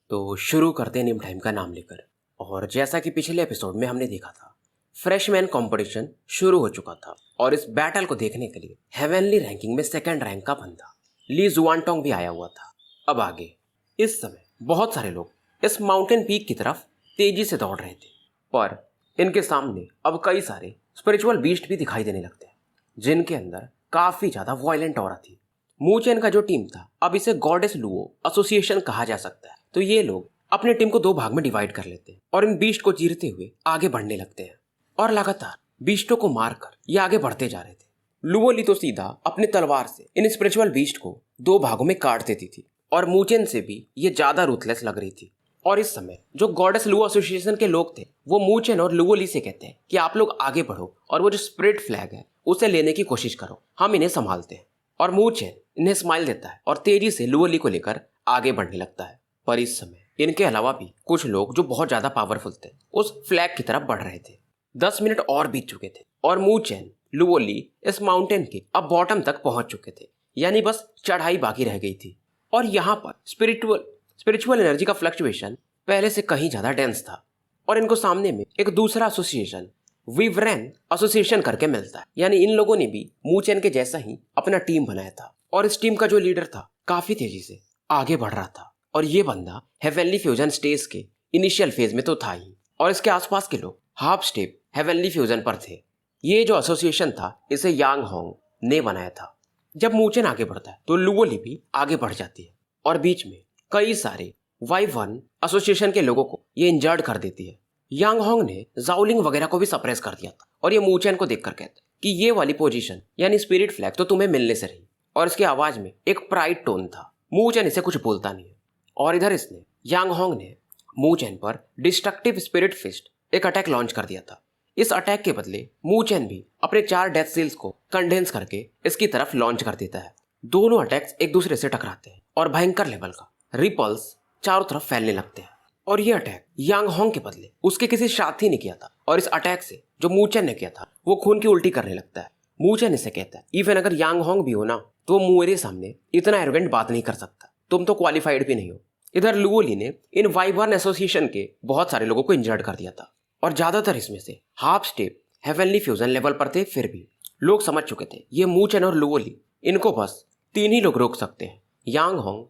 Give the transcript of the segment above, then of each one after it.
तो शुरू करते हैं नेम टाइम का नाम लेकर। और जैसा कि पिछले एपिसोड में हमने देखा था, फ्रेशमैन कंपटीशन शुरू हो चुका था और इस बैटल को देखने के लिए हेवनली रैंकिंग में सेकंड रैंक का बंदा ली जुआनटोंग भी आया हुआ था। अब आगे इस समय बहुत सारे लोग इस माउंटेन पीक की तरफ तेजी से दौड़ रहे थे, पर इनके सामने अब कई सारे स्पिरिचुअल बीस्ट भी दिखाई देने लगते हैं, जिनके अंदर काफी ज्यादा वायलेंट ऑरा थी। मूचेन का जो टीम था, अब इसे गॉडेस लुओ एसोसिएशन कहा जा सकता है। तो ये लोग अपने टीम को दो भाग में डिवाइड कर लेते हैं और इन बीस्ट को चीरते हुए आगे बढ़ने लगते हैं और लगातार बीस्टों को मारकर ये आगे बढ़ते जा रहे थे। लुओली तो सीधा अपनी तलवार से इन स्पिरिचुअल बीस्ट को दो भागों में काट देती थी और मूचेन से भी ये ज्यादा रूथलेस लग रही थी। और इस समय जो गॉडेस लुओ एसोसिएशन के लोग थे, वो मूचेन और लुओली से कहते हैं कि आप लोग आगे बढ़ो और वो जो स्पिरिट फ्लैग है उसे लेने की कोशिश करो, हम इन्हें संभालते हैं। और मूचेन इन्हें स्माइल देता है और तेजी से लुओली को लेकर आगे बढ़ने लगता है। पर इस समय इनके अलावा भी कुछ लोग जो बहुत ज्यादा पावरफुल थे उस फ्लैग की तरफ बढ़ रहे थे। 10 मिनट और बीत चुके थे और मूचेन लुओली इस माउंटेन के अब बॉटम तक पहुंच चुके थे, यानी बस चढ़ाई बाकी रह गई थी। और यहाँ पर स्पिरिचुअल एनर्जी का फ्लक्चुएशन पहले से कहीं ज्यादा डेंस था और इनको सामने में एक दूसरा एसोसिएशन विवरेन एसोसिएशन करके मिलता है, यानी इन लोगों ने भी मूचेन के जैसा ही अपना टीम बनाया था। और इस टीम का जो लीडर था काफी तेजी से आगे बढ़ रहा था और ये बंदा हेवनली फ्यूजन स्टेज के इनिशियल फेज में तो था ही, और इसके आसपास के लोग हाफ स्टेप हेवनली फ्यूजन पर थे। ये जो एसोसिएशन था इसे यांग होंग ने बनाया था। जब मूचेन आगे बढ़ता है तो लुओली भी आगे बढ़ जाती है और बीच में कई सारे वाई-1 एसोसिएशन के लोगों को ये इंजर्ड कर देती है। यांग होंग ने जाओलिंग वगैरह को भी सप्रेस कर दिया था और ये मूचेन को देखकर कहता है कि ये वाली पोजीशन यानी स्पिरिट फ्लैग तो तुम्हें मिलने से रही। और इसकी आवाज में एक प्राइड टोन था। मूचेन इसे कुछ बोलता नहीं है और इधर इसने यांग होंग ने मूचेन पर डिस्ट्रक्टिव स्पिरिट फिस्ट एक अटैक लॉन्च कर दिया था। इस अटैक के बदले मूचेन भी अपने 4 डेथ सील्स को कंडेंस करके इसकी तरफ लॉन्च कर देता है। दोनों अटैक्स एक दूसरे से टकराते हैं और भयंकर लेवल का रिपल्स चारों तरफ फैलने लगते हैं। और ये अटैक यांग होंग के बदले उसके किसी साथी ने किया था और इस अटैक से जो मूचेन ने किया था वो खून की उल्टी करने लगता है। मूचेन इसे कहता है इवन अगर यांग होंग भी हो ना तो मेरे सामने इतना एरोगेंट बात नहीं कर सकता, तुम तो क्वालिफाइड भी नहीं हो। इधर लुओली ने इन वाई-1 एसोसिएशन के बहुत सारे लोगों को इंजर्ड कर दिया था और ज्यादातर इसमें से half step heavenly fusion level पर थे। फिर भी लोग समझ चुके थे ये मूचेन और लुओली, इनको बस 3 ही लोग रोक सकते हैं, यांग होंग,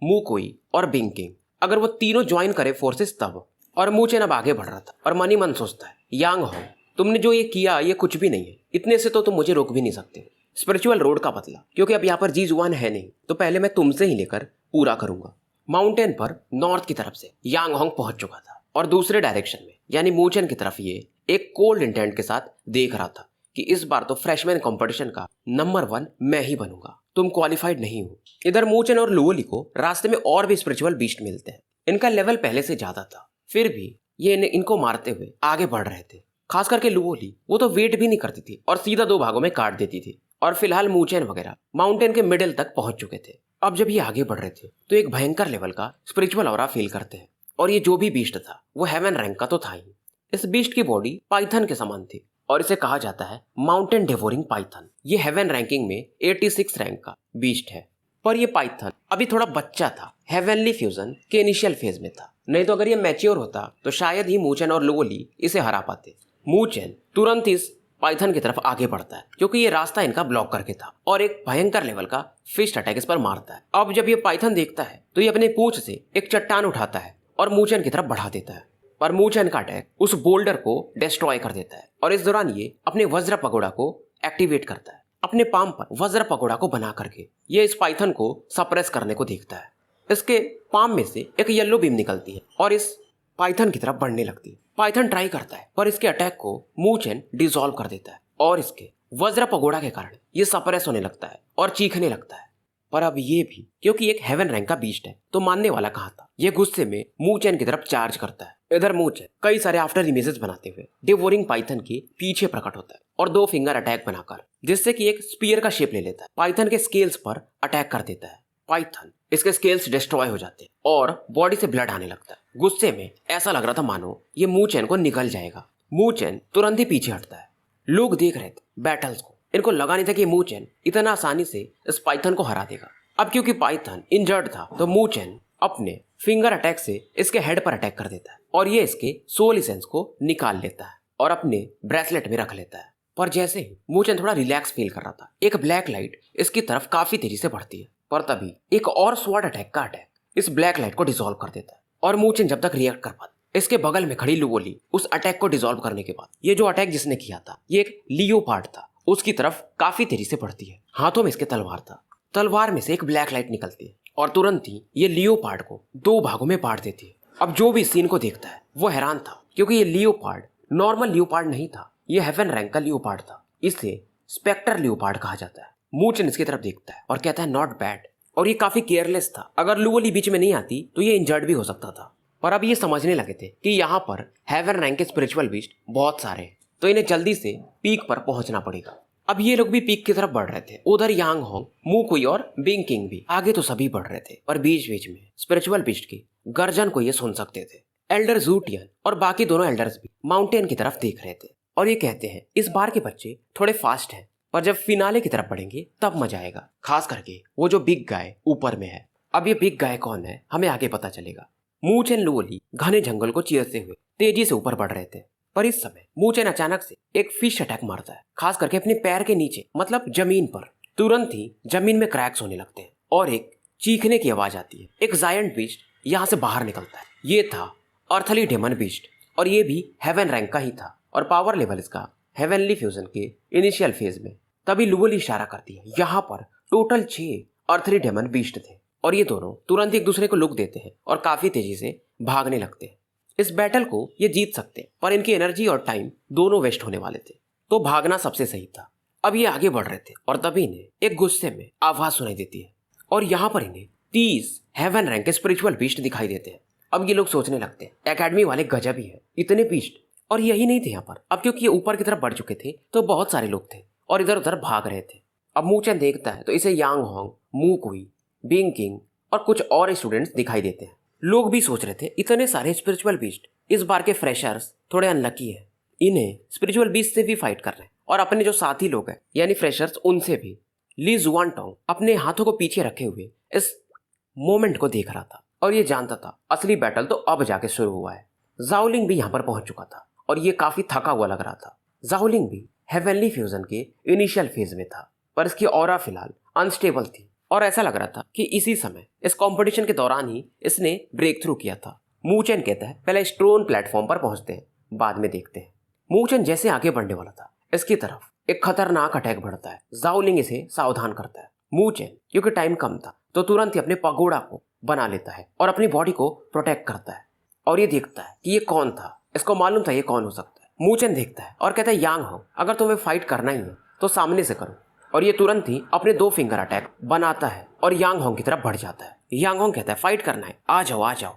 मूकोई और बिंकिंग। अगर वो तीनों ज्वाइन करे फोर्सेस तब। और मूचेन अब आगे बढ़ रहा था और मन ही मन सोचता है यांग होंग, तुमने जो ये किया ये कुछ भी नहीं है, इतने से तो तुम मुझे रोक भी नहीं सकते। स्पिरिचुअल रोड का बदला, क्योंकि अब यहाँ पर जी जुआन है नहीं तो पहले मैं तुमसे ही लेकर पूरा करूंगा। माउंटेन पर नॉर्थ की तरफ से यांग होंग पहुंच चुका था और दूसरे डायरेक्शन में यानी मूचेन की तरफ ये एक कोल्ड इंटेंट के साथ देख रहा था कि इस बार तो फ्रेशमैन कंपटीशन का नंबर 1 मैं ही बनूंगा, तुम क्वालिफाइड नहीं हो। इधर मूचेन और लुओली को रास्ते में और भी स्पिरिचुअल बीस्ट मिलते हैं। इनका लेवल पहले से ज्यादा था, फिर भी ये इनको मारते हुए आगे बढ़ रहे थे। खास करके लुओली, वो तो वेट भी नहीं करती थी और सीधा 2 भागों में काट देती थी। और फिलहाल मूचेन वगैरह माउंटेन के मिडिल तक पहुंच चुके थे। अब जब ये आगे बढ़ रहे थे तो एक भयंकर लेवल का स्पिरिचुअल ऑरा फील करते हैं और ये जो भी बीस्ट था वो हेवन रैंक का तो था ही। इस बीस्ट की बॉडी पाइथन के समान थी और इसे कहा जाता है माउंटेन डेवोरिंग पाइथन। ये हेवन रैंकिंग में 86 रैंक का बीस्ट है, पर ये पाइथन अभी थोड़ा बच्चा था, हेवनली फ्यूजन के इनिशियल फेज में था। नहीं तो अगर ये मैच्योर होता तो शायद ही मूचेन और लुओली इसे हरा पाते। मूचेन तुरंत इस पाइथन की तरफ आगे बढ़ता है क्योंकि ये रास्ता इनका ब्लॉक करके था और एक भयंकर लेवल का फिस्ट अटैक इस पर मारता है। अब जब ये पाइथन देखता है तो ये अपने पूंछ से एक चट्टान उठाता है और मूचेन की तरफ बढ़ा देता है, पर मूचेन का अटैक उस बोल्डर को डिस्ट्रॉय कर देता है। और इस दौरान ये अपने वज्र पगोड़ा को एक्टिवेट करता है। अपने पाम पर वज्र पगोड़ा को बना करके ये इस पाइथन को सप्रेस करने को देखता है। इसके पाम में से एक येलो बीम निकलती है और इस पाइथन की तरफ बढ़ने लगती है। पाइथन ट्राई करता है पर इसके अटैक को मूचेन डिसॉल्व कर देता है और इसके वज्र पगोड़ा के कारण ये सप्रेस होने लगता है और चीखने लगता है। पर अब ये भी क्योंकि एक हेवन रैंक का बीस्ट है तो मानने वाला कहाँ था। ये गुस्से में मूचेन की तरफ चार्ज करता है। इधर मूचेन कई सारे आफ्टर इमेजेस बनाते हुए डिवोरिंग पाइथन के पीछे प्रकट होता है और 2 फिंगर अटैक बनाकर जिससे कि एक स्पीयर का शेप ले लेता है, पाइथन के स्केल्स पर अटैक कर देता है। पाइथन इसके स्केल्स डिस्ट्रॉय हो जाते हैं और बॉडी से ब्लड आने लगता है। गुस्से में ऐसा लग रहा था मानो ये मूचेन को निगल जाएगा। मूचेन तुरंत ही पीछे हटता है। लोग देख रहे थे बैटल्स को, इनको लगा नहीं था कि मूचेन इतना आसानी से इस पाइथन को हरा देगा। अब क्योंकि पाइथन इंजर्ड था तो मूचेन अपने फिंगर अटैक से इसके हेड पर अटैक कर देता है और ये इसके सोल एसेंस को निकाल लेता है और अपने ब्रेसलेट में रख लेता है। पर जैसे ही मूचेन थोड़ा रिलैक्स फील कर रहा था, एक ब्लैक लाइट इसकी तरफ काफी तेजी से बढ़ती है। पर तभी एक और स्वॉर्ड अटैक का अटैक इस ब्लैक लाइट को डिसॉल्व कर देता है और मूचेन जब तक रिएक्ट कर पाता, इसके बगल में खड़ी लुओली उस अटैक को डिसॉल्व करने के बाद ये जो अटैक जिसने किया था, ये एक लियोपार्ड था, उसकी तरफ काफी तेजी से बढ़ती है। हाथों में इसके तलवार था। तलवार में से एक ब्लैक लाइट निकलती है और तुरंत ही ये लियोपार्ड को 2 भागों में बांट देती है। अब जो भी सीन को देखता है वो हैरान था, क्योंकि ये लियोपार्ड नॉर्मल लियोपार्ड नहीं था, ये हेवन रैंक का लियोपार्ड था। इसे स्पेक्टर लियोपार्ड कहा जाता है। मूचेन इसकी तरफ देखता है और कहता है नॉट बैड, और ये काफी केयरलेस था। अगर लुओली बीच में नहीं आती तो ये इंजर्ड भी हो सकता था। पर अब ये समझने लगे थे कि यहाँ पर हेवन रैंक के स्पिरिचुअल बीस्ट बहुत सारे हैं, तो इन्हें जल्दी से पीक पर पहुंचना पड़ेगा। अब ये लोग भी पीक की तरफ बढ़ रहे थे। उधर यांग होंग, मू कुई और बिंग किंग भी आगे तो सभी बढ़ रहे थे, पर बीच बीच में स्पिरिचुअल बीस्ट की गर्जन को ये सुन सकते थे। एल्डर जूटियन और बाकी दोनों एल्डर्स भी माउंटेन की तरफ देख रहे थे और ये कहते हैं इस बार के बच्चे थोड़े फास्ट हैं, पर जब फिनाले की तरफ बढ़ेंगे तब मजा आएगा, खास करके वो जो बिग गाय ऊपर में है। अब ये बिग गाय कौन है हमें आगे पता चलेगा। मूचेन लुओली घने जंगल को चीरते हुए तेजी से ऊपर बढ़ रहे थे, पर इस समय मूचेन अचानक से एक फिश अटैक मारता है, खास करके अपने पैर के नीचे, मतलब जमीन पर। तुरंत ही जमीन में क्रैक्स होने लगते हैं और एक चीखने की आवाज आती है। एक जायंट बीस्ट यहाँ से बाहर निकलता है। ये था अर्थली डेमन बीस्ट और ये भी हेवन रैंक का ही था और पावर लेवल इसका हेवनली फ्यूजन के इनिशियल फेज में। तभी लुओली इशारा करती है। यहाँ पर टोटल 6 अर्थली डेमन बीस्ट थे और ये दोनों तुरंत एक दूसरे को लुक देते हैं और काफी तेजी से भागने लगते हैं। इस बैटल को ये जीत सकते, पर इनकी एनर्जी और टाइम दोनों वेस्ट होने वाले थे, तो भागना सबसे सही था। अब ये आगे बढ़ रहे थे और तभी इन्हें एक गुस्से में आवाज सुनाई देती है और यहाँ पर इन्हें 30 हेवन रैंक के स्पिरिचुअल बीस्ट दिखाई देते हैं। अब ये लोग सोचने लगते हैं एकेडमी वाले गजब ही है, इतने बीस्ट। और यही नहीं थे यहाँ पर, अब क्योंकि ये ऊपर की तरफ बढ़ चुके थे तो बहुत सारे लोग थे और इधर उधर भाग रहे थे। अब मूचेन देखता है तो इसे यांग होंग, मू कुई, बिंग किंग और कुछ और स्टूडेंट्स दिखाई देते हैं। लोग भी सोच रहे थे इतने सारे स्पिरिचुअल बीस्ट, इस बार के फ्रेशर्स थोड़े अनलकी है, इन्हें स्पिरिचुअल बीस्ट से भी फाइट कर रहे हैं और अपने जो साथी लोग हैं यानी फ्रेशर्स उनसे भी। ली जुआनटोंग अपने हाथों को पीछे रखे हुए इस मोमेंट को देख रहा था और ये जानता था असली बैटल तो अब जाके शुरू हुआ है। जाओलिंग भी यहाँ पर पहुंच चुका था और ये काफी थका हुआ लग रहा था। जाओलिंग भी हेवनली फ्यूजन के इनिशियल फेज में था, पर इसकी ऑरा फिलहाल अनस्टेबल थी और ऐसा लग रहा था कि इसी समय इस कंपटीशन के दौरान ही इसने ब्रेक थ्रू किया था। मूचेन कहता है पहले स्टोन प्लेटफॉर्म पर पहुंचते हैं, बाद में देखते हैं। मूचेन जैसे आगे बढ़ने वाला था, इसकी तरफ एक खतरनाक अटैक बढ़ता है। जाओलिंग इसे सावधान करता है। मूचेन क्योंकि टाइम कम था तो तुरंत ही अपने पगोड़ा को बना लेता है और अपनी बॉडी को प्रोटेक्ट करता है और ये देखता है कि ये कौन था। इसको मालूम था ये कौन हो सकता है। मूचेन देखता है और कहता है यांग हो, अगर तुम्हें फाइट करना ही है तो सामने से करो। और ये तुरंत ही अपने 2 फिंगर अटैक बनाता है और यांग होंग की तरफ बढ़ जाता है। यांग होंग कहता है फाइट करना है, आ जाओ आ जाओ,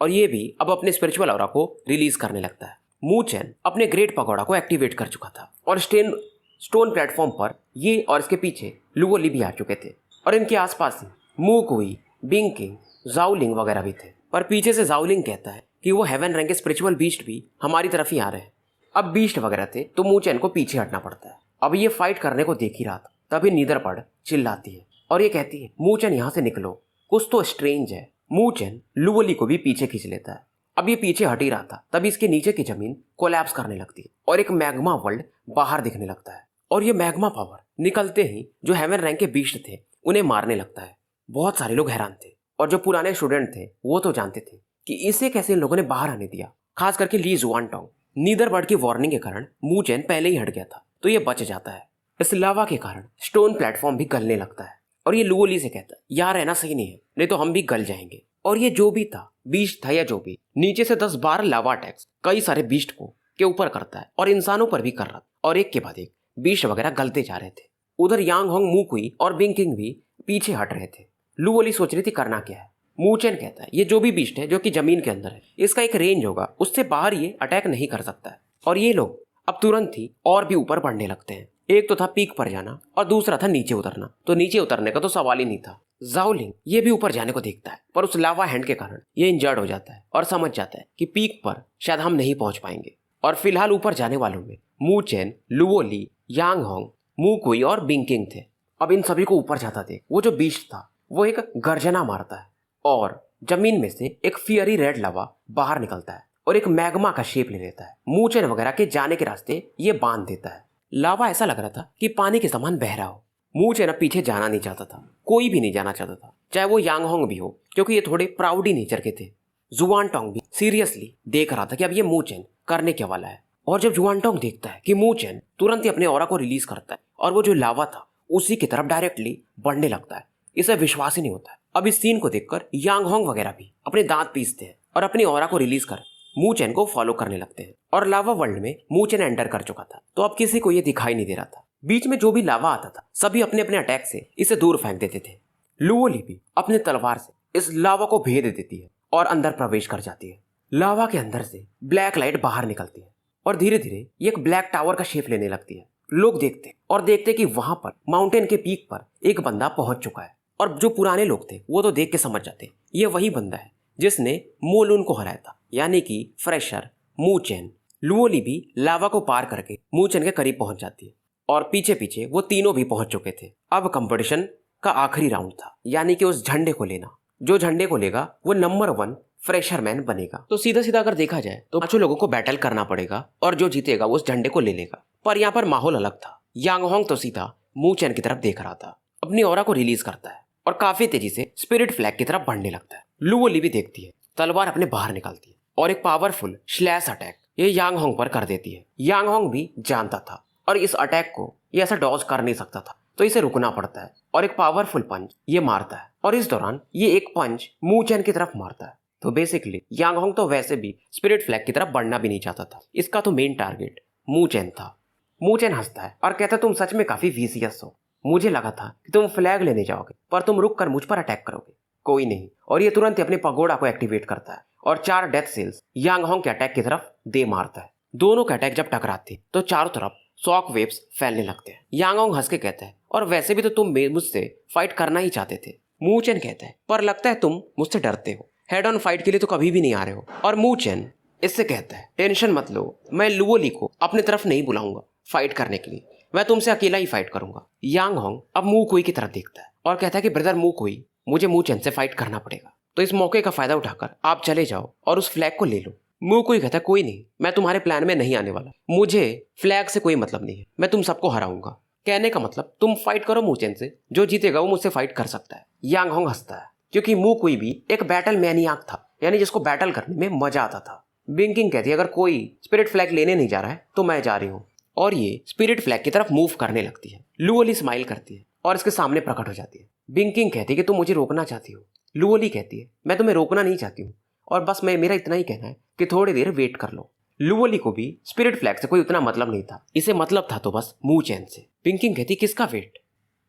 और ये भी अब अपने स्पिरिचुअल ऑरा को रिलीज करने लगता है। मूचेन अपने ग्रेट पगोड़ा को एक्टिवेट कर चुका था और स्टोन प्लेटफॉर्म पर ये और इसके पीछे लुओली भी आ चुके थे और इनके आसपास ही मू कुई, बिंग किंग, जाओलिंग वगैरह भी थे। पर पीछे से जाओलिंग कहता है कि वो हेवन रैंक के स्पिरिचुअल बीस्ट भी हमारी तरफ ही आ रहे हैं। अब बीस्ट वगैरह थे तो मूचेन को पीछे हटना पड़ता है। अब ये फाइट करने को देख ही रहा था, तभी नीदरपड़ चिल्लाती है और ये कहती है मूचेन यहाँ से निकलो, कुछ तो स्ट्रेंज है। मूचेन लुओली को भी पीछे खींच लेता है। अब ये पीछे हट ही रहा था, तभी इसके नीचे की जमीन कोलैप्स करने लगती है और एक मैग्मा वर्ल्ड बाहर दिखने लगता है और ये मैग्मा पावर निकलते ही जो हेवन रैंक के बीस्ट थे उन्हें मारने लगता है। बहुत सारे लोग हैरान थे और जो पुराने स्टूडेंट थे वो तो जानते थे कि इसे कैसे इन लोगों ने बाहर आने दिया, खास करके ली जुआनटोंग। नीदरबर्ड की वार्निंग के कारण मूचेन पहले ही हट गया था तो ये बच जाता है। इस लावा के कारण स्टोन प्लेटफॉर्म भी गलने लगता है और ये लुओली से कहता है यार रहना सही नहीं है, नहीं तो हम भी गल जाएंगे। और ये जो भी था बीस्ट था या जो भी, नीचे से 10-12 लावा अटैक्स कई सारे बीस्ट को के ऊपर करता है और इंसानों पर भी कर रहा था और एक के बाद एक बीस्ट वगैरह गलते जा रहे थे। उधर यांग होंग, मू कुई और बिंग किंग भी पीछे हट रहे थे। लुओली सोच रही थी करना क्या है। मूचेन कहता है ये जो भी बीस्ट है जो कि जमीन के अंदर है, इसका एक रेंज होगा, उससे बाहर ये अटैक नहीं कर सकता है। और ये लोग अब तुरंत ही और भी ऊपर बढ़ने लगते हैं। एक तो था पीक पर जाना और दूसरा था नीचे उतरना, तो नीचे उतरने का तो सवाल ही नहीं था। जाओलिंग ये भी ऊपर जाने को देखता है, पर उस लावा हैंड के कारण ये इंजर्ड हो जाता है और समझ जाता है कि पीक पर शायद हम नहीं पहुंच पाएंगे। और फिलहाल ऊपर जाने वालों में मूचेन, लुओली, यांग होंग, मू कुई और बिंग किंग थे। अब इन सभी को ऊपर जाता देख वो जो बीस्ट था वो एक गर्जना मारता है और जमीन में से एक फियरी रेड लावा बाहर निकलता है और एक मैग्मा का शेप ले लेता है। मूचेन वगैरह के जाने के रास्ते ये बांध देता है। लावा ऐसा लग रहा था कि पानी के समान बह रहा हो। मूचेन अब पीछे जाना नहीं चाहता था, कोई भी नहीं जाना चाहता था, चाहे वो यांग होंग भी हो, क्योंकि ये थोड़े प्राउडी नेचर के थे। जुआनटोंग भी सीरियसली देख रहा था कि अब ये मूचेन करने क्या वाला है। और जब जुआनटोंग देखता है कि मूचेन तुरंत ही अपने ऑरा को रिलीज करता है और वो जो लावा था उसी की तरफ डायरेक्टली बढ़ने लगता है, इसे विश्वास ही नहीं होता है। अब इस सीन को देखकर यांग होंग वगैरह भी अपने दांत पीसते हैं और अपनी ऑरा को रिलीज कर मूचेन को फॉलो करने लगते हैं। और लावा वर्ल्ड में मूचेन एंटर कर चुका था, तो अब किसी को ये दिखाई नहीं दे रहा था। बीच में जो भी लावा आता था सभी अपने अपने अटैक से इसे दूर फेंक देते थे। लुओली भी अपने तलवार से इस लावा को भेद देती है और अंदर प्रवेश कर जाती है। लावा के अंदर से ब्लैक लाइट बाहर निकलती है और धीरे धीरे ये एक ब्लैक टावर का शेप लेने लगती है। लोग देखते कि वहां पर माउंटेन के पीक पर एक बंदा पहुंच चुका है। और जो पुराने लोग थे वो तो देख के समझ जाते ये वही बंदा है जिसने मोलून को हराया था, यानी कि फ्रेशर मूचेन। लुओली भी लावा को पार करके मूचेन के करीब पहुंच जाती है और पीछे पीछे वो तीनों भी पहुंच चुके थे। अब कंपटीशन का आखिरी राउंड था, यानी कि उस झंडे को लेना। जो झंडे को लेगा वो नंबर 1 फ्रेशरमैन बनेगा। तो सीधा सीधा अगर देखा जाए तो 5 लोगों को बैटल करना पड़ेगा और जो जीतेगा वो उस झंडे को ले लेगा। पर यहाँ पर माहौल अलग था। यांग होंग तो सीधा मूचेन की तरफ देख रहा था, अपनी ऑरा को रिलीज करता है और काफी तेजी से स्पिरिट फ्लैग की तरफ बढ़ने लगता है। लुओली भी देखती है, तलवार अपने बाहर निकालती है और एक पावरफुल स्लैश अटैक ये यांग होंग पर कर देती है। यांग होंग भी जानता था और इस अटैक को ये ऐसा डॉज कर नहीं सकता था, तो इसे रुकना पड़ता है और एक पावरफुल पंच ये मारता है। और इस दौरान ये एक पंच मूचेन की तरफ मारता है। तो बेसिकली यांग होंग तो वैसे भी स्पिरिट फ्लैग की तरफ बढ़ना भी नहीं चाहता था, इसका तो मेन टारगेट मूचेन था। मूचेन हंसता है और कहता है तुम सच में काफी विशियस हो। मुझे लगा था कि तुम फ्लैग लेने जाओगे पर तुम रुक कर मुझ पर अटैक करोगे। कोई नहीं। और ये तुरंत ही अपने पगोड़ा को एक्टिवेट करता है और 4 डेथ सेल्स यांग होंग के अटैक की तरफ दे मारता है। दोनों के अटैक जब टकराते तो चारों तरफ शॉक वेव्स फैलने लगते हैं। यांग होंग हंस के कहता है और वैसे भी तो तुम मुझसे फाइट करना ही चाहते थे। मूचेन कहता है पर लगता है तुम मुझसे डरते हो, हेड ऑन फाइट के लिए तो कभी भी नहीं आ रहे हो। और मूचेन इससे कहता है टेंशन मत लो, मैं लुओली को अपनी तरफ नहीं बुलाऊंगा फाइट करने के लिए, मैं तुमसे अकेला ही फाइट करूंगा। यांग होंग अब मू कोई की तरफ देखता है और कहता है कि ब्रदर मू कोई, मुझे मूचेन से फाइट करना पड़ेगा, तो इस मौके का फायदा उठाकर आप चले जाओ और उस फ्लैग को ले लो। मू कोई कहता है कोई नहीं, मैं तुम्हारे प्लान में नहीं आने वाला, मुझे फ्लैग से कोई मतलब नहीं है, मैं तुम सबको हराऊंगा। कहने का मतलब तुम फाइट करो मूचेन से, जो जीतेगा वो मुझसे फाइट कर सकता है। यांग होंग हंसता है क्योंकि मू कोई भी एक बैटल मैनियाक था, यानी जिसको बैटल करने में मजा आता था। बिंकिंग कहती है अगर कोई स्पिरिट फ्लैग लेने नहीं जा रहा है तो मैं जा रही हूँ, और ये स्पिरिट फ्लैग की तरफ मूव करने लगती है। लुओली स्माइल करती है और इसके सामने प्रकट हो जाती है। बिंकिंग कहती है कि तुम मुझे रोकना चाहती हो। लुओली कहती है मैं तुम्हें रोकना नहीं चाहती हूँ और बस मेरा इतना ही कहना है कि थोड़ी देर वेट कर लो। लुओली को भी स्पिरिट फ्लैग से कोई उतना मतलब नहीं था, इसे मतलब था तो बस मूचेन से। बिंकिंग कहती है किसका वेट?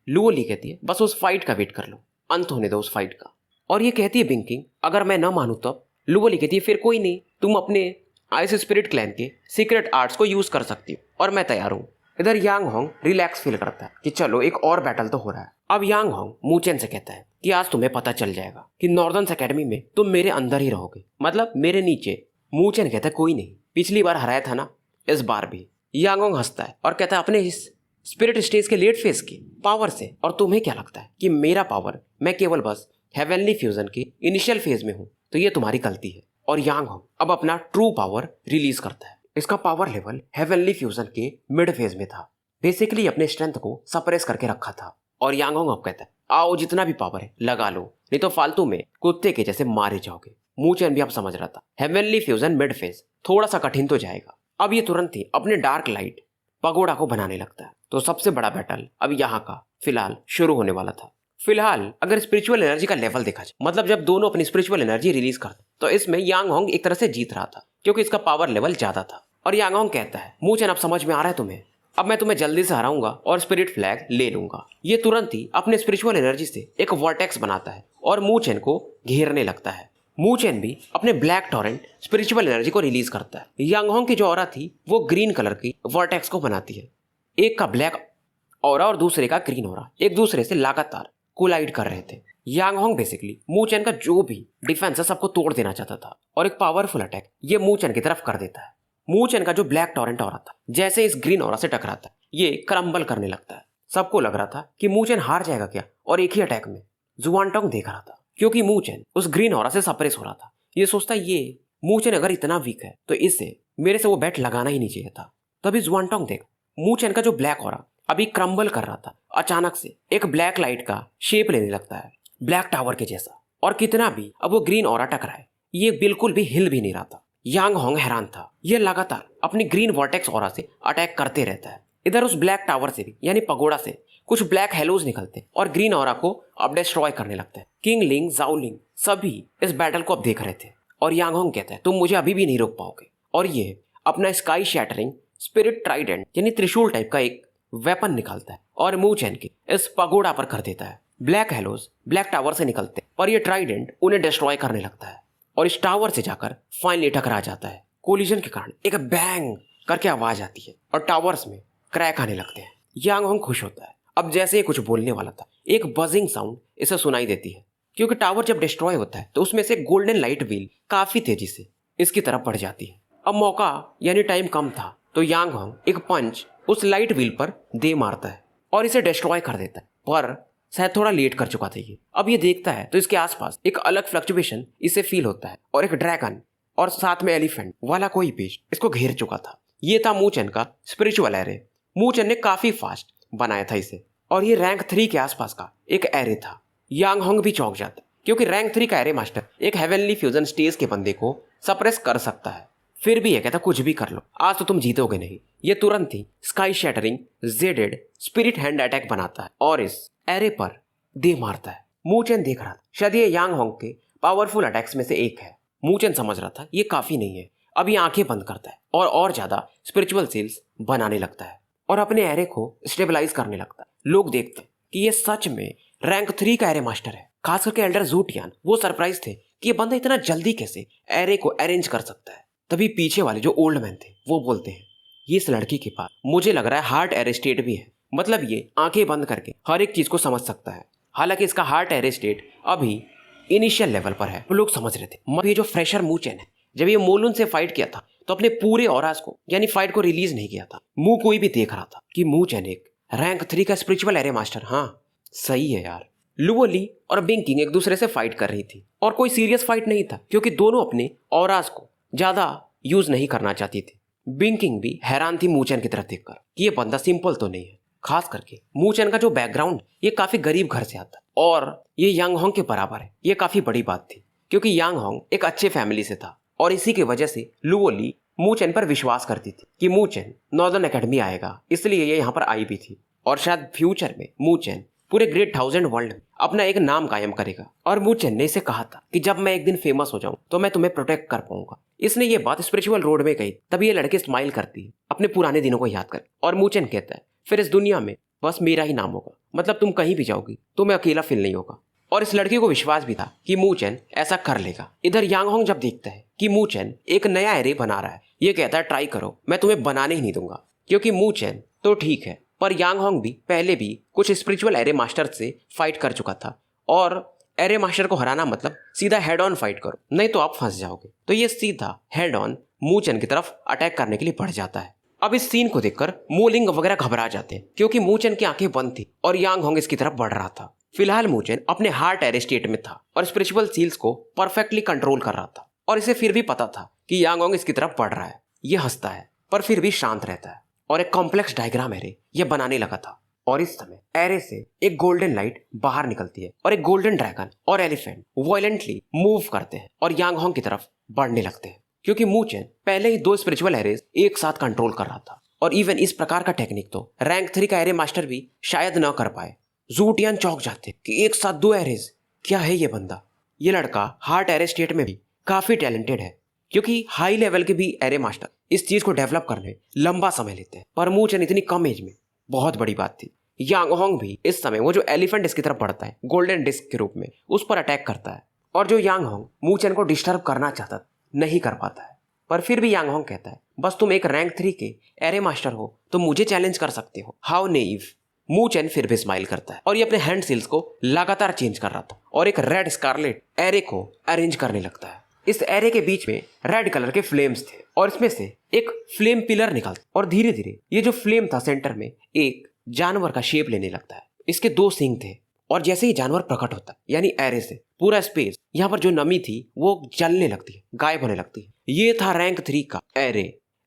लुओली कहती है बस उस फाइट का वेट कर लो, अंत होने दो उस फाइट का। और ये कहती है बिंकिंग अगर मैं ना मानूं तब? लुओली कहती है फिर कोई नहीं, तुम अपने आइस स्पिरिट क्लैन के सीक्रेट आर्ट्स को यूज कर सकती हो और मैं तैयार हूँ। इधर यांग होंग रिलैक्स फील करता है कि चलो एक और बैटल तो हो रहा है। अब यांग होंग मूचेन से कहता है कि आज तुम्हें पता चल जाएगा कि नॉर्दर्न एकेडमी में तुम मेरे अंदर ही रहोगे, मतलब मेरे नीचे। मूचेन कहता है कोई नहीं, पिछली बार हराया था ना, इस बार भी। यांग होंग हंसता है और कहता है अपने इस स्पिरिट स्टेज के लेट फेज की पावर से, और तुम्हें क्या लगता है कि मेरा पावर, मैं केवल बस हेवनली फ्यूजन के इनिशियल फेज में हूँ, तो ये तुम्हारी गलती है। और यांग होंग अब अपना ट्रू पावर रिलीज करता है। इसका पावर लेवल हेवनली फ्यूजन के मिड फेज में था, बेसिकली अपने स्ट्रेंथ को सप्रेस करके रखा था। और यांग होंग अब कहता है आओ जितना भी पावर है लगा लो, नहीं तो फालतू में कुत्ते के जैसे मारे जाओगे। मूचेन भी अब समझ रहा था हेवनली फ्यूजन मिड फेज थोड़ा सा कठिन तो जाएगा। अब ये तुरंत ही अपने डार्क लाइट पगोड़ा को बनाने लगता है। तो सबसे बड़ा बैटल अब यहाँ का फिलहाल शुरू होने वाला था। फिलहाल अगर स्पिरिचुअल एनर्जी का लेवल देखा जाए, मतलब जब दोनों अपनी स्पिरिचुअल एनर्जी रिलीज करते, तो इसमें यांग होंग एक तरह से जीत रहा था क्योंकि इसका पावर लेवल ज्यादा था। और यांग होंग कहता है मूचेन अब समझ में आ रहा है तुम्हें, अब मैं तुम्हें जल्दी से हराऊंगा और स्पिरिट फ्लैग ले लूंगा। ये तुरंत ही अपने स्पिरिचुअल एनर्जी से एक वर्टेक्स बनाता है और मूचेन को घेरने लगता है। मूचेन भी अपने ब्लैक टॉरेंट स्पिरिचुअल एनर्जी को रिलीज करता है। यांग होंग की जो ऑरा थी वो ग्रीन कलर की वर्टेक्स को बनाती है। एक का ब्लैक ऑरा और दूसरे का ग्रीन ऑरा एक दूसरे से लगातार कोलाइड कर रहे थे। यांग होंग बेसिकली मूचेन का जो भी डिफेंस है सबको तोड़ देना चाहता था और एक पावरफुल अटैक ये मूचेन की तरफ कर देता है। मूचेन का जो ब्लैक टॉरेंट ऑरा था जैसे इस ग्रीन ऑरा से टकराता है ये क्रम्बल करने लगता है। सबको लग रहा था कि मूचेन हार जाएगा क्या, और एक ही अटैक में जुआनटोंग देख रहा था क्योंकि मूचेन उस ग्रीन ऑरा से सप्रेस हो रहा था। ये सोचता ये मूचेन अगर इतना वीक है तो इसे मेरे से वो बैट लगाना ही नहीं चाहिए था। तभी जुआनटोंग देख मूचेन का जो ब्लैक ऑरा अभी क्रम्बल कर रहा था, अचानक से एक ब्लैक लाइट का शेप लेने लगता है, ब्लैक टावर के जैसा। और कितना भी अब वो ग्रीन ऑरा टकराए ये बिल्कुल भी हिल भी नहीं रहा था। यांग होंग हैरान था, ये लगातार अपनी ग्रीन वर्टेक्स ऑरा से अटैक करते रहता है। इधर उस ब्लैक टावर से भी यानी पगोड़ा से कुछ ब्लैक हेलोज निकलते और ग्रीन ऑरा को अब डिस्ट्रॉय करने लगते हैं। किंग लिंग, जाओलिंग सभी इस बैटल को अब देख रहे थे और यांग होंग कहता है तुम मुझे अभी भी नहीं रोक पाओगे। और ये अपना स्काई शैटरिंग स्पिरिट ट्राइडेंट यानी त्रिशूल टाइप का एक वेपन निकालता है और मूचेन के इस पगोड़ा पर कर देता है। ब्लैक हेलोज ब्लैक टावर से निकलते और ये ट्राइडेंट उन्हें डिस्ट्रॉय करने लगता है और इस टावर से जाकर फाइनली टकरा जाता है। कोलिजन के कारण एक बैंग करके आवाज आती है और टावर्स में क्रैक आने लगते हैं। यांग होंग खुश होता है, अब जैसे ही कुछ बोलने वाला था एक बजिंग साउंड इसे सुनाई देती है, क्योंकि टावर जब डिस्ट्रॉय होता है तो उसमें से गोल्डन लाइट व्हील काफी तेजी से इसकी तरफ बढ़ जाती है। अब मौका यानी टाइम कम था तो यांग होंग एक पंच उस लाइट व्हील पर दे मारता है और इसे डिस्ट्रॉय कर देता है, पर शायद थोड़ा लेट कर चुका था ये। अब ये देखता है तो इसके आसपास एक अलग फ्लक्चुएशन इसे फील होता है और एक ड्रैगन और साथ में एलिफेंट वाला कोई पेश इसको घेर चुका था। ये था मूचेन का स्पिरिचुअल एरे। मूचेन ने काफी फास्ट बनाया था इसे और ये रैंक 3 के आसपास का एक एरे था। यांग होंग भी चौंक जाता क्योंकि रैंक 3 का एरे मास्टर एक हेवनली फ्यूजन स्टेज के बंदे को सप्रेस कर सकता है। फिर भी ये कहता कुछ भी कर लो, आज तो तुम जीतोगे नहीं। ये तुरंत ही sky shattering jaded spirit hand attack बनाता है और इस एरे पर दे मारता है। मूचेन देख रहा था, शायद ये यांग होंग के पावरफुल अटैक्स में से एक है। मूचेन समझ रहा था ये काफी नहीं है, अब ये आंखें बंद करता है और ज्यादा स्पिरिचुअल सील्स बनाने लगता है और अपने एरे को स्टेबलाइज करने लगता है। लोग देखते हैं कि ये सच में रैंक 3 का एरे मास्टर है। खास करके एल्डर जू टियान वो सरप्राइज थे कि ये बंदा इतना जल्दी कैसे एरे को अरेंज कर सकता है। तभी पीछे वाले जो ओल्ड मैन थे वो बोलते हैं ये इस लड़की के पास मुझे लग रहा है हार्ट एरे स्टेट भी है, मतलब ये आंखें बंद करके हर एक चीज को समझ सकता है। हालांकि इसका हार्ट एरे स्टेट अभी इनिशियल लेवल पर है। लोग समझ रहे थे मगर ये जो फ्रेशर मूचेन है जब ये मोलून से फाइट किया था तो अपने पूरे ऑरास को यानी फाइट को रिलीज नहीं किया था। मुंह कोई भी देख रहा था कि मूचेन एक रैंक 3 का स्पिरिचुअल एरे मास्टर। हाँ सही है यार। लुओ ली और बिंकिंग एक दूसरे से फाइट कर रही थी और कोई सीरियस फाइट नहीं था क्योंकि दोनों अपने ऑरास को ज्यादा यूज नहीं करना चाहती थी। बिंकिंग भी हैरान थी मूचेन की तरफ देखकर कि ये बंदा सिंपल तो नहीं है। खास करके मूचेन का जो बैकग्राउंड ये काफी गरीब घर से आता और ये यांग होंग के बराबर है। ये काफी बड़ी बात थी क्योंकि यांग होंग एक अच्छे फैमिली से था और इसी की वजह से लुओ ली मूचेन पर विश्वास करती थी कि मूचेन नॉर्दर्न एकेडमी आएगा, इसलिए ये यहाँ पर आई भी थी और शायद फ्यूचर में मूचेन पूरे ग्रेट 1000 वर्ल्ड में अपना एक नाम कायम करेगा। और मूचेन ने इसे कहा था कि जब मैं एक दिन फेमस हो जाऊं तो मैं तुम्हें प्रोटेक्ट कर पाऊंगा। इसने ये बात स्पिरिचुअल रोड में कही। तभी ये लड़की स्माइल करती है अपने पुराने दिनों को याद कर और मूचेन कहता है फिर इस दुनिया में बस मेरा ही नाम होगा, मतलब तुम कहीं भी जाओगी तुम्हें अकेला फील नहीं होगा। और इस लड़की को विश्वास भी था कि मूचेन ऐसा कर लेगा। इधर यांग होंग जब देखता है कि मूचेन एक नया एरे बना रहा है ये कहता है ट्राई करो, मैं तुम्हें बनाने ही नहीं दूंगा। क्योंकि मूचेन तो ठीक है पर यांग होंग भी पहले भी कुछ स्पिरिचुअल एरे मास्टर से फाइट कर चुका था और एरे मास्टर को हराना मतलब सीधा हेड ऑन फाइट करो, नहीं तो आप फंस जाओगे। तो ये सीधा हेड ऑन मूचेन की तरफ अटैक करने के लिए बढ़ जाता है। अब इस सीन को देखकर मोलिंग वगैरह घबरा जाते हैं क्योंकि मूचेन की आंखें बंद थी और यांग होंग इसकी तरफ बढ़ रहा था। फिलहाल मूचेन अपने हार्ट एरे स्टेट में था और स्पिरिचुअल सील्स को परफेक्टली कंट्रोल कर रहा था और इसे फिर भी पता था कि यांग होंग इसकी तरफ बढ़ रहा है। ये हंसता है पर फिर भी शांत रहता है और एक कॉम्प्लेक्स डायग्राम एरे ये बनाने लगा था। और इस समय एरे से एक गोल्डन लाइट बाहर निकलती है और एक गोल्डन ड्रैगन और एलिफेंट वायलेंटली मूव करते हैं और यांग होंग की तरफ बढ़ने लगते हैं क्योंकि मूचेन पहले ही 2 स्पिरिचुअल एरेज एक साथ कंट्रोल कर रहा था और इवन इस प्रकार का टेक्निक तो रैंक 3 का एरे मास्टर भी शायद न कर पाए। जू टियान चौंक जाते कि एक साथ 2 एरेज, क्या है ये बंदा। ये लड़का हार्ट एरे स्टेट में भी काफी टैलेंटेड है क्योंकि हाई लेवल के भी एरे मास्टर इस चीज को डेवलप करने लंबा समय लेते हैं पर मूचेन इतनी कम एज में बहुत बड़ी बात थी। यांग होंग भी इस समय वो जो एलिफेंट इसकी तरफ बढ़ता है गोल्डन डिस्क के रूप में उस पर अटैक करता है और जो यांग होंग मूचेन को डिस्टर्ब करना चाहता नहीं कर पाता है। पर फिर भी यांग होंग कहता है बस तुम एक रैंक 3 के एरे मास्टर हो तो मुझे चैलेंज कर सकते हो, हाउ नेइव। मूचेन फिर भी स्माइल करता है और ये अपने हैंड सील्स को लगातार चेंज कर रहा था और एक रेड स्कारलेट एरे को अरेंज करने लगता है। इस एरे के बीच में रेड कलर के फ्लेम्स थे और इसमें से एक फ्लेम पिलर निकलता और धीरे धीरे ये जो फ्लेम था सेंटर में एक जानवर का शेप लेने लगता है। इसके 2 सींग थे और जैसे ही जानवर प्रकट होता है यानी एरे से, पूरा स्पेस यहाँ पर जो नमी थी वो जलने लगती है, गायब होने लगती है। ये था रैंक 3 का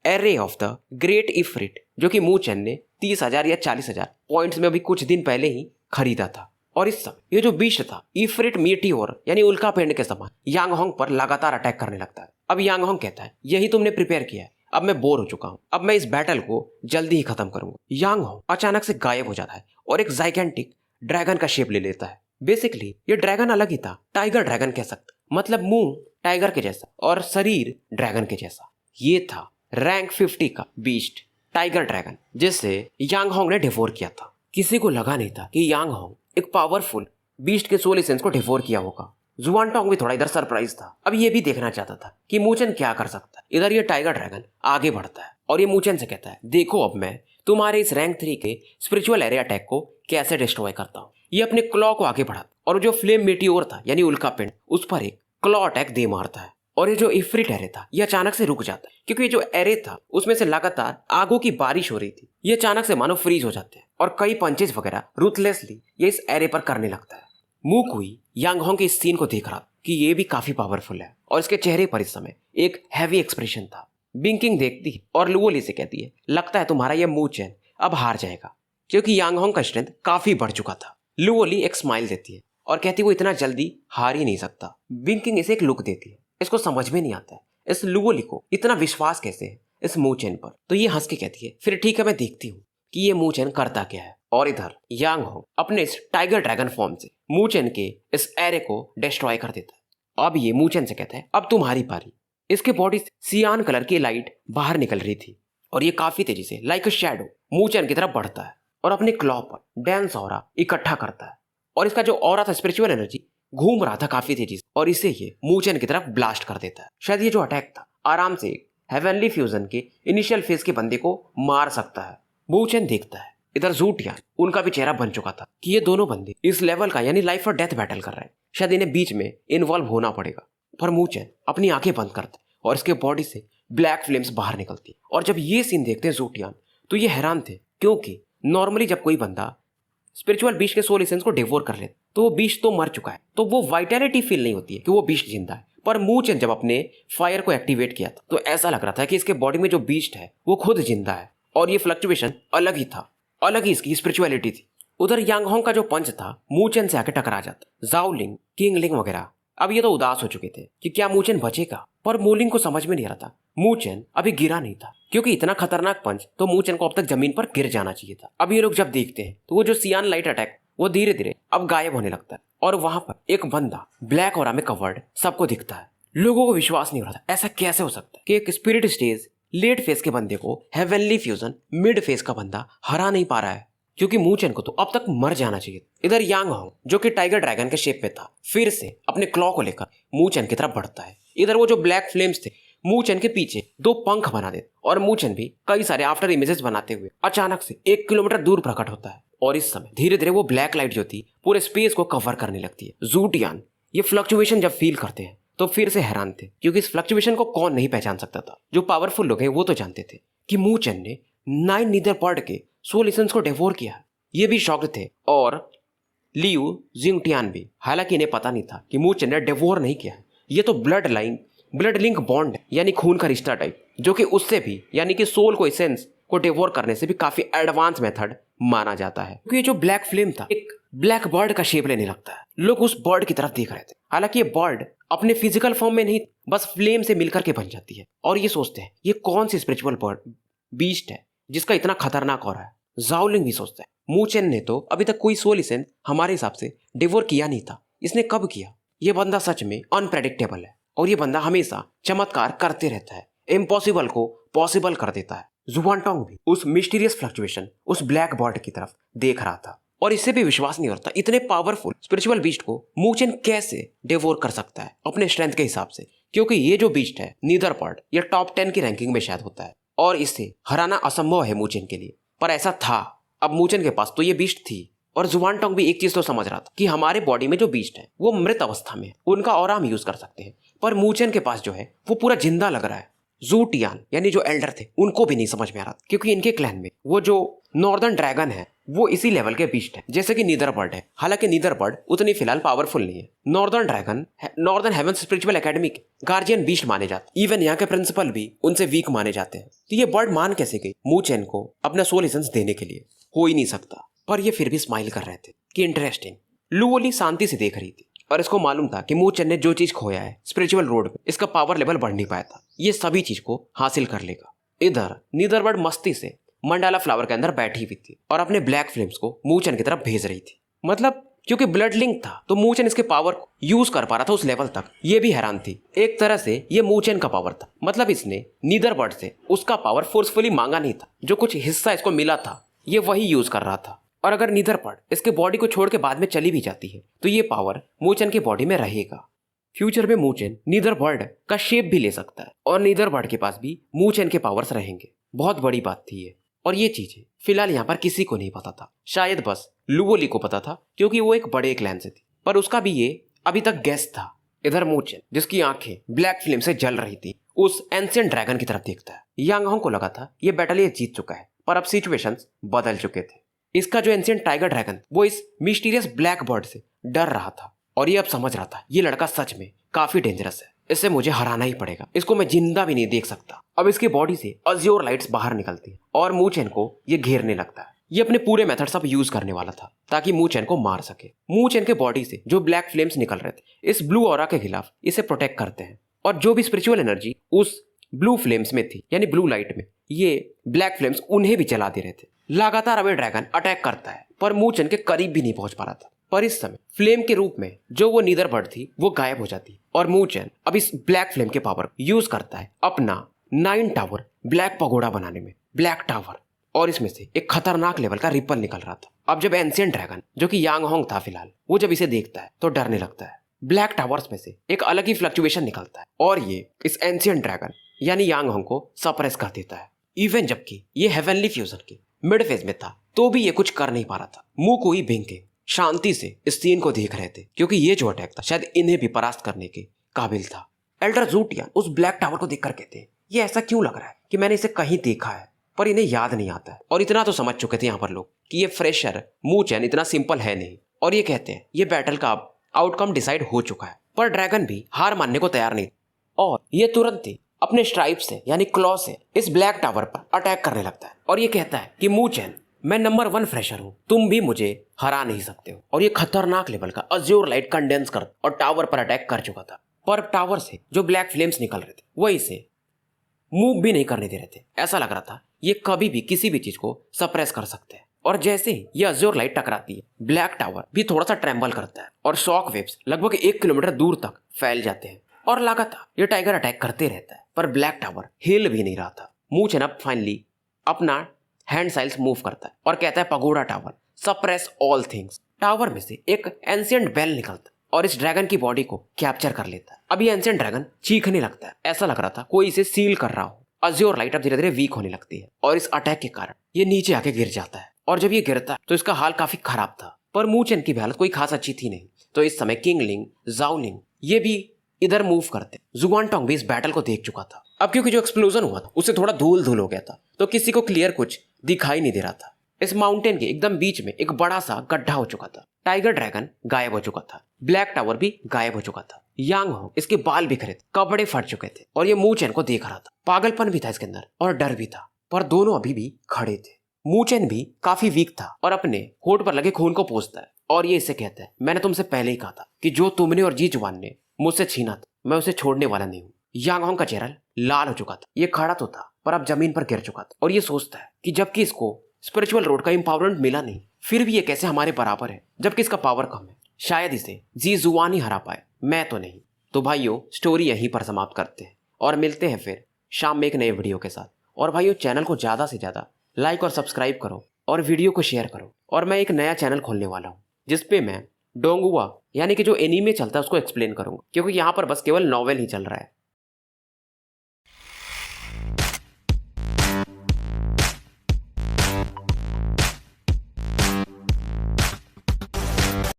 एरे ऑफ द ग्रेट इफ्रिट, जो कि मू चेन ने 30,000 या 40,000 पॉइंट्स में अभी कुछ दिन पहले ही खरीदा था। और इस समय ये जो बीस्ट था इफ्रिट मीटियोर यानी उल्का पिंड के समान यांग होंग पर लगातार अटैक करने लगता है। अब यांग होंग कहता है यही तुमने प्रिपेयर किया है, अब मैं बोर हो चुका हूँ, अब मैं इस बैटल को जल्दी ही खत्म करूंगा। यांग होंग अचानक से गायब हो जाता है और एक जाइगेंटिक ड्रैगन का शेप ले लेता है। बेसिकली ये ड्रैगन अलग ही था, टाइगर ड्रैगन कह सकते, मतलब मुंह टाइगर के जैसा और शरीर ड्रैगन के जैसा। ये था रैंक 50 का बीस्ट टाइगर ड्रैगन, जिससे यांग होंग ने डिवोर किया था। किसी को लगा नहीं था कि यांग होंग एक पावरफुल बीस्ट के सोल एसेंस को डिवोर किया होगा। जुआनटोंग भी थोड़ा इधर सरप्राइज था। अब ये भी देखना चाहता था कि मूचेन क्या कर सकता है। इधर ये टाइगर ड्रैगन आगे बढ़ता है और ये मूचेन से कहता है देखो अब मैं तुम्हारे इस रैंक 3 के स्पिरिचुअल एरिया अटैक को कैसे डिस्ट्रॉय करता हूँ। ये अपने क्लॉ को आगे बढ़ाता और जो फ्लेम मेटियोर था यानी उल्का पिंड, उस पर एक क्लॉ अटैक दे मारता है। और ये जो इफ्रिट एरे था ये अचानक से रुक जाता है, क्योंकि ये जो एरे था उसमें से लगातार आगों की बारिश हो रही थी। ये अचानक से मानो फ्रीज हो जाते हैं और कई पंचेज वगैरह रूथलेसली ये इस एरे पर करने लगता है। मू कुई यांग होंग के इस सीन को देख रहा कि ये भी काफी पावरफुल है और इसके चेहरे पर इस समय एक हैवी एक्सप्रेशन था। बिंकिंग देखती है और लुओली से कहती है लगता है तुम्हारा ये मू चेन अब हार जाएगा, क्योंकि यांग होंग का स्ट्रेंथ काफी बढ़ चुका था। लुओली एक स्माइल देती है और कहती है वो इतना जल्दी हार ही नहीं सकता। बिंकिंग इसे एक लुक देती है, इसको समझ में नहीं आता है इस लुओली को इतना विश्वास कैसे है इस मू चेन पर। तो ये हंस के कहती है फिर ठीक है मैं देखती हूँ कि ये मू चेन करता क्या है। और इधर यांग होंग अपने इस टाइगर ड्रैगन फॉर्म से मू चेन के इस एरे को डिस्ट्रॉय कर देता है। अब ये मू चेन से कहता है अब तुम्हारी पारी। इसके बॉडी से सियान कलर की लाइट बाहर निकल रही थी और ये काफी तेजी से लाइक अ शैडो मू चेन की तरफ बढ़ता है और अपने क्लॉ पर डेंस ऑरा इकट्ठा करता है। और इसका जो ऑरा था स्पिरिचुअल एनर्जी घूम रहा था काफी तेजी से और इसे ये मू चेन की तरफ ब्लास्ट कर देता है। शायद ये जो अटैक था आराम से हेवनली फ्यूजन के इनिशियल फेज के बंदे को मार सकता है। मू चेन देखता है इधर ज़ूटियान, उनका भी चेहरा बन चुका था कि ये दोनों बंदे इस लेवल का यानी लाइफ और डेथ बैटल कर रहे हैं, शायद इन्हें बीच में इन्वॉल्व होना पड़ेगा। पर मू चेन अपनी आंखें बंद करता है और इसके बॉडी से ब्लैक फ्लेम्स बाहर निकलती है। और जब ये सीन देखते हैं ज़ूटियान तो ये हैरान थे, क्योंकि नॉर्मली जब कोई बंदा स्पिरिचुअल बीस्ट के सोल एसेंस को डिवोर कर ले तो वो बीस्ट तो मर चुका है, तो वो वाइटैलिटी फील नहीं होती है कि वो बीस्ट जिंदा है। पर मू चेन जब अपने फायर को एक्टिवेट किया था तो ऐसा लग रहा था कि इसके बॉडी में जो बीस्ट है वो खुद जिंदा है और ये फ्लक्चुएशन अलग ही था, अलग ही इसकी स्पिरिचुअलिटी थी। उधर यांग होंग का जो पंच था मू चेन से आके टकरा जाता। जाओलिंग, किंगलिंग वगैरह अब ये तो उदास हो चुके थे कि क्या मू चेन बचेगा, पर मूलिंग को समझ में नहीं आ रहा था मू चेन अभी गिरा नहीं था, क्योंकि इतना खतरनाक पंच तो मू चेन को अब तक जमीन पर गिर जाना चाहिए था। अब ये लोग जब देखते हैं तो वो जो सियान लाइट अटैक वो धीरे धीरे अब गायब होने लगता है और वहां पर एक बंदा ब्लैक ऑरा में कवर्ड सबको दिखता है। लोगों को विश्वास नहीं हो रहा था ऐसा कैसे हो सकता है कि एक स्पिरिट स्टेज लेट फेस के बंदे को हेवनली फ्यूजन मिड फेस का बंदा हरा नहीं पा रहा है, क्योंकि मू चेन को तो अब तक मर जाना चाहिए। इधर यांग होंग जो कि टाइगर ड्रैगन के शेप में था फिर से अपने क्लॉ को लेकर मू चेन की तरफ बढ़ता है। इधर वो जो ब्लैक फ्लेम्स थे मू चेन के पीछे 2 पंख बना देते और मू चेन भी कई सारे आफ्टर इमेजेस बनाते हुए अचानक से 1 किलोमीटर दूर प्रकट होता है। और इस समय धीरे धीरे वो ब्लैक लाइट जो थी पूरे स्पेस को कवर करने लगती है। ज़ूटियान ये फ्लक्चुएशन जब फील करते हैं तो फिर से हैरान थे, क्योंकि इस फ्लक्चुएशन को कौन नहीं पहचान सकता था। जो पावरफुल लोग हैं वो तो जानते थे कि मू चेन ने 9 नीदर पार्ट के सोल एसेंस को डिवोर किया है। ये भी शॉक्ड थे और लियू जिंगटियान भी, हालांकि इन्हें पता नहीं था कि मू चेन ने डिवोर नहीं किया है। ये तो ब्लड लिंक बॉन्ड यानी खून का रिश्ता टाइप, जो कि उससे भी यानी कि सोल को एसेंस को डिवोर करने से भी काफी एडवांस मेथड माना जाता है। क्योंकि ये जो ब्लैक फ्लेम था एक ब्लैक बर्ड का शेप लेने लगता है। लोग उस बर्ड की तरफ देख रहे थे, हालांकि ये बर्ड अपने फिजिकल फॉर्म में नहीं बस फ्लेम से मिलकर के बन जाती है। और ये सोचते हैं ये कौन सी स्पिरिचुअल बर्ड बीस्ट है जिसका इतना खतरनाक हो रहा है। जाओलिंग भी सोचता है मू चेन ने तो अभी तक कोई सोल एसेंस हमारे हिसाब से डिवोर किया नहीं था, इसने कब किया। ये बंदा सच में अनप्रेडिक्टेबल है और ये बंदा हमेशा चमत्कार करते रहता है, इम्पॉसिबल को पॉसिबल कर देता है। जुआनटोंग भी उस मिस्टीरियस फ्लक्चुएशन उस ब्लैक बर्ड की तरफ देख रहा था और इससे भी विश्वास नहीं होता इतने पावरफुल स्पिरिचुअल बीस्ट को मू चेन कैसे डिवोर कर सकता है अपने स्ट्रेंथ के हिसाब से, क्योंकि ये जो बीस्ट है नीदर पार्ट ये टॉप 10 की रैंकिंग में शायद होता है और इससे हराना असंभव है मू चेन के लिए। पर ऐसा था, अब मू चेन के पास तो ये बीस्ट थी। और जुआनटोंग भी एक चीज तो समझ रहा था कि हमारे बॉडी में जो बीस्ट है वो मृत अवस्था में है, उनका ऑरा हम यूज कर सकते हैं, पर मू चेन के पास जो है वो पूरा जिंदा लग रहा है। ज़ूटियान यानी जो एल्डर थे उनको भी नहीं समझ में आ रहा था, क्योंकि इनके क्लैन में वो जो नॉर्दर्न ड्रैगन है वो इसी लेवल के बीस्ट है जैसे कि नीदरबर्ड है। हालांकि नीदरबर्ड उतनी फिलहाल पावरफुल नहीं है। नॉर्दर्न हेवन स्पिरिचुअल एकेडमी के गार्जियन बीस्ट माने जाते, इवन यहाँ के प्रिंसिपल भी उनसे वीक माने जाते हैं। तो ये बर्ड मान कैसे गई मू चेन को अपना सोल एसेंस देने के लिए? हो ही नहीं सकता। पर ये फिर भी स्माइल कर रहे थे कि इंटरेस्टिंग। लुओली शांति से देख रही थी और इसको मालूम था कि मू चेन ने जो चीज खोया है स्पिरिचुअल रोड पे, इसका पावर लेवल बढ़ नहीं पाया था, ये सभी चीज को हासिल कर लेगा। इधर नीदरबर्ड मस्ती से मंडाला फ्लावर के अंदर बैठी हुई थी और अपने ब्लैक फ्लेम्स को मूचन की तरफ भेज रही थी। मतलब क्योंकि ब्लड लिंक था तो मूचन इसके पावर को यूज कर पा रहा था उस लेवल तक। ये भी हैरान थी, एक तरह से ये मूचन का पावर था। मतलब इसने नीदरबर्ड से उसका पावर फोर्सफुली मांगा नहीं था, जो कुछ हिस्सा इसको मिला था ये वही यूज कर रहा था। और अगर नीदरबर्ड इसके बॉडी को छोड़ के बाद में चली भी जाती है तो ये पावर मूचन की बॉडी में रहेगा। फ्यूचर में मूचन नीदरबर्ड का शेप भी ले सकता है और नीदरबर्ड के पास भी मूचन के पावर्स रहेंगे। बहुत बड़ी बात थी ये, और ये चीजें फिलहाल यहाँ पर किसी को नहीं पता था। शायद बस लुवोली को पता था क्योंकि वो एक बड़े क्लैन से थी, पर उसका भी ये अभी तक गेस था। इधर मूचन जिसकी आंखें ब्लैक फ्लेम से जल रही थी उस एंशिएंट ड्रैगन की तरफ देखता है। यांग होंग को लगा था ये बैटल ये जीत चुका है, पर अब सिचुएशंस बदल चुके थे। इसका जो एंशिएंट टाइगर ड्रैगन वो इस मिस्टीरियस ब्लैक बर्ड से डर रहा था और ये अब समझ रहा था ये लड़का सच में काफी डेंजरस है, इससे मुझे हराना ही पड़ेगा, इसको मैं जिंदा भी नहीं देख सकता। अब इसकी बॉडी से अज्योर लाइट्स बाहर निकलती है और मूचेन को ये घेरने लगता है। ये अपने पूरे मेथड्स अब यूज करने वाला था ताकि मूचेन को मार सके। मूचेन के बॉडी से जो ब्लैक फ्लेम्स निकल रहे थे इस ब्लू ऑरा के खिलाफ इसे प्रोटेक्ट करते हैं, और जो भी स्पिरिचुअल एनर्जी उस ब्लू फ्लेम्स में थी यानी ब्लू लाइट में, ये ब्लैक फ्लेम्स उन्हें भी जला दे रहे थे। लगातार अब ड्रैगन अटैक करता है पर मूचेन के करीब भी नहीं पहुंच पा रहा था। पर इस समय फ्लेम के रूप में जो वो नीदरबर्ड थी वो गायब हो जाती है और मूचेन अब इस ब्लैक फ्लेम के पावर यूज करता है अपना 9 टावर ब्लैक पगोड़ा बनाने में। ब्लैक टावर, और इसमें से एक खतरनाक लेवल का रिपल निकल रहा था। अब जब एंशिएंट ड्रैगन जो कि यांग होंग था फिलहाल, वो जब इसे देखता है तो डरने लगता है। ब्लैक टावर्स में से एक अलग ही फ्लक्चुएशन निकलता है और ये इस एंशिएंट ड्रैगन यानी यांग होंग को सप्रेस कर देता है। इवन जबकि ये हेवनली फ्यूजन के मिड फेज में था तो भी ये कुछ कर नहीं पा रहा था। मुंह को ही बिंके शांति से इस सीन को देख रहे थे क्योंकि ये जो अटैक था शायद इन्हें भी परास्त करने के काबिल था। एल्डर ज़ूटियान उस ब्लैक टावर को देखकर कहते हैं ये ऐसा क्यों लग रहा है कि मैंने इसे कहीं देखा है, पर इन्हें याद नहीं आता है। और इतना तो समझ चुके थे यहाँ पर लोग कि ये फ्रेशर मूचेन इतना सिंपल है नहीं, और ये कहते हैं ये बैटल का अब आउटकम डिसाइड हो चुका है। पर ड्रैगन भी हार मानने को तैयार नहीं और ये तुरंत ही अपने स्ट्राइप से यानी क्लॉ से इस ब्लैक टावर पर अटैक करने लगता है और ये कहता है कि मूचेन मैं नंबर 1 फ्रेशर हूँ, तुम भी मुझे हरा नहीं सकते हो। और ये खतरनाक लेवल का अज्योर लाइट कंडेंस कर और टावर पर अटैक कर चुका था, पर टावर से जो ब्लैक फ्लेम्स निकल रहे थे वो इसे मूव भी नहीं करने दे रहे थे। ऐसा लग रहा था ये कभी भी किसी भी चीज को सप्रेस कर सकते हैं। और जैसे ही ये अज्योर लाइट टकराती है ब्लैक टावर भी थोड़ा सा ट्रेम्बल करता है और शॉक वेव्स लगभग 1 किलोमीटर दूर तक फैल जाते हैं। और लगातार ये टाइगर अटैक करते रहता है पर ब्लैक टावर हिल भी नहीं रहा था। मूचेन अब फाइनली अपना हैंड साइल्स मूव करता है और कहता है pagoda tower suppress all things. Tower में से एक एंशिएंट बेल निकलता है और इस ड्रैगन की बॉडी को कैप्चर कर लेता है। अब ये एंशिएंट ड्रैगन चीखने लगता है, ऐसा लग रहा था कोई इसे सील कर रहा हो। अज्योर लाइट अब धीरे धीरे वीक होने लगती है और इस अटैक के कारण ये नीचे आके गिर जाता है। और जब ये गिरता है तो इसका हाल काफी खराब था, पर मूचेन की भी हालत कोई खास अच्छी थी नहीं। तो इस समय किंगलिंग, जाओलिंग ये भी इधर मूव करते। जुआनटोंग भी इस बैटल को देख चुका था। अब क्योंकि जो एक्सप्लोजन हुआ था उससे थोड़ा धूल धूल हो गया था तो किसी को क्लियर कुछ दिखाई नहीं दे रहा था। इस माउंटेन के एकदम बीच में एक बड़ा सा गड्ढा हो चुका था। टाइगर ड्रैगन गायब हो चुका था, ब्लैक टावर भी गायब हो चुका था। यांग हो इसके बाल बिखरे थे, कपड़े फट चुके थे और ये मूचेन को देख रहा था। पागलपन भी था इसके अंदर और डर भी था, पर दोनों अभी भी खड़े थे। मूचेन भी काफी वीक था और अपने होठ पर लगे खून को पोंछता है और ये इसे कहता है मैंने तुमसे पहले ही कहा था कि जो तुमने और जी जुआन ने मुझसे छीना था मैं उसे छोड़ने वाला नहीं हूँ। यांग होंग का चेहरा लाल हो चुका था। ये खड़ा तो था पर अब जमीन पर गिर चुका था और ये सोचता है कि जबकि इसको स्पिरिचुअल रोड का एम्पावरमेंट मिला नहीं फिर भी ये कैसे हमारे बराबर है जबकि इसका पावर कम है। शायद इसे जी जुआन ही हरा पाए, मैं तो नहीं। तो भाइयों स्टोरी यहीं पर समाप्त करते हैं और मिलते हैं फिर शाम में एक नए वीडियो के साथ। और भाइयों चैनल को ज़्यादा से ज़्यादा लाइक और सब्सक्राइब करो और वीडियो को शेयर करो। और मैं एक नया चैनल खोलने वाला हूँ जिसपे मैं डोंगुआ यानी कि जो एनीमे चलता है उसको एक्सप्लेन करूँगा, क्योंकि यहाँ पर बस केवल नॉवेल ही चल रहा है।